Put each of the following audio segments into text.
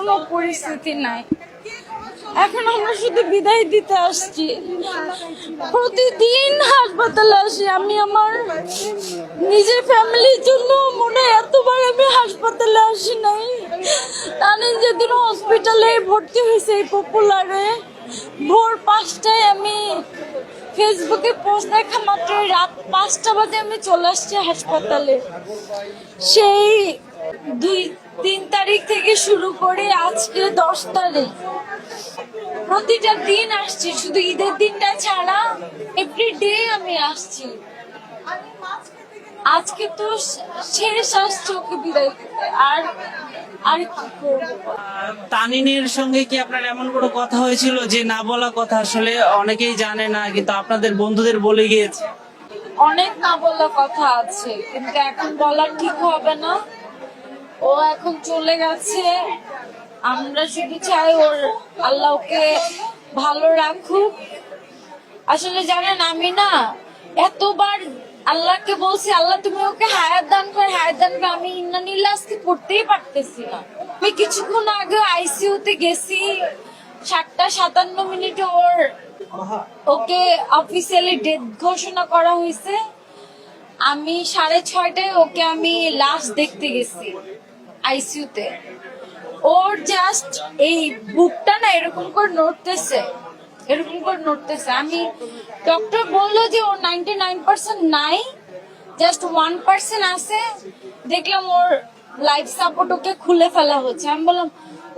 কোনো পরিস্থিতি নাই। এখন আমরা শুধু বিদায় দিতে আসছি। প্রতিদিন হাসপাতালে আসি আমি, আমার নিজের ফ্যামিলির জন্য মনে হয় এতবার আমি হাসপাতালে আসি নাই। তানিন যেদিন হসপিটালে ভর্তি হয়েছে এই পপুলারে, ভোর 5টায় আমি ফেসবুকে পোস্ট দেখা মাত্র রাত 5টা বাজে আমি চলে আসছি হাসপাতালে। সেই 3 তারিখ থেকে শুরু করে আজকে 10 তারিখ প্রতিটা দিন আসছি, শুধু ঈদের দিনটা ছাড়া এভরিডে আমি আসছি। আজকে তো শেষ আসছে ওকে বিদায় দিতে, আর আর কি করবো। তানিনের সঙ্গে কি আপনার এমন কোনো কথা হয়েছিল যে না বলা কথা, আসলে অনেকেই জানে না কিন্তু আপনাদের বন্ধুদের বলে গিয়েছে? অনেক না বলা কথা আছে, কিন্তু এখন বলা ঠিক হবে না। ও এখন চলে গেছে, আমরা শুধু চাই ওর আল্লাহ ওকে ভালো রাখুক। আসলে জানেন আমি না এতবার আল্লাহকে বলছি, আল্লাহ তুমি ওকে হায়াত দান করে, হায়াত দান করে। আমি ইন্নানিল্লাহ আজকে পড়তেই পারতেছি না। আমি কিছুক্ষণ আগে আইসিইউতে গেছি, 7টা 57 মিনিটে ওকে অফিসিয়ালি ডেথ ঘোষণা করা হয়েছে। আমি 6:30টায় ওকে আমি লাস্ট দেখতে গেছি আইসিইউতে। ওর জাস্ট এই বুকটা না এরকম করে নড়তেছে, এরকম করে নড়তেছে। আমি ডক্টর বললো যে ওর 99% নাই, জাস্ট 1% আছে। দেখলাম ওর লাইফ সাপোর্ট ওকে খুলে ফেলা হচ্ছে। আমি বললাম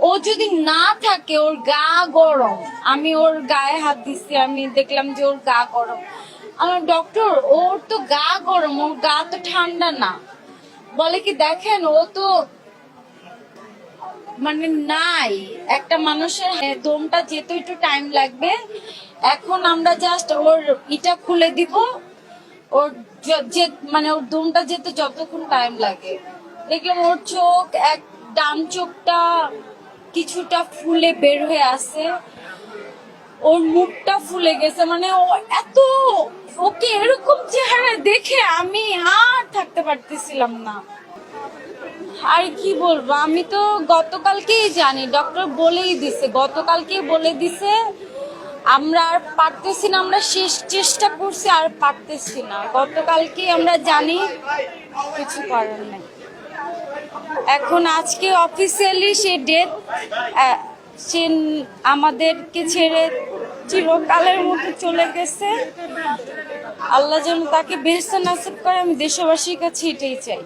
ও যদি না থাকে, ওর গা গরম। আমি ওর গায়ে হাত দিচ্ছি, আমি দেখলাম যে ওর গা গরম। আমার ডক্টর ওর তো গা গরম, ওর গা তো ঠান্ডা না। বলে কি দেখেন ও তো মানে নাই, একটা মানুষের দমটা যেতে একটু টাইম লাগবে। এখন আমরা জাস্ট ওর ইটা খুলে দিব, ওর যে মানে ওর দমটা যেতে যতক্ষণ টাইম লাগে। দেখলাম ওর চোখ ডান চোখটা কিছুটা ফুলে বের হয়ে আসে, ওর মুখটা ফুলে গেছে। মানে ও এত, ওকে এরকম চেহারা দেখে আমি আর থাকতে পারতেছিলাম না। আর কি বলবো, আমি তো গতকালকেই জানি, ডক্টর বলেই দিছে, গতকালকেই বলে দিছে। আমরা আর পারতেছি না, আমরা শেষ চেষ্টা করছি, আর পারতেছি না। গতকালকেই আমরা জানি, কিছু করার নাই। এখন আজকে অফিসিয়ালি সে ডেথ, সে আমাদেরকে ছেড়ে চিরকালের মতো চলে গেছে। আল্লাহ যেন তাকে বেহেশতে নসিব করে, আমি দেশবাসীর কাছে এটাই চাই।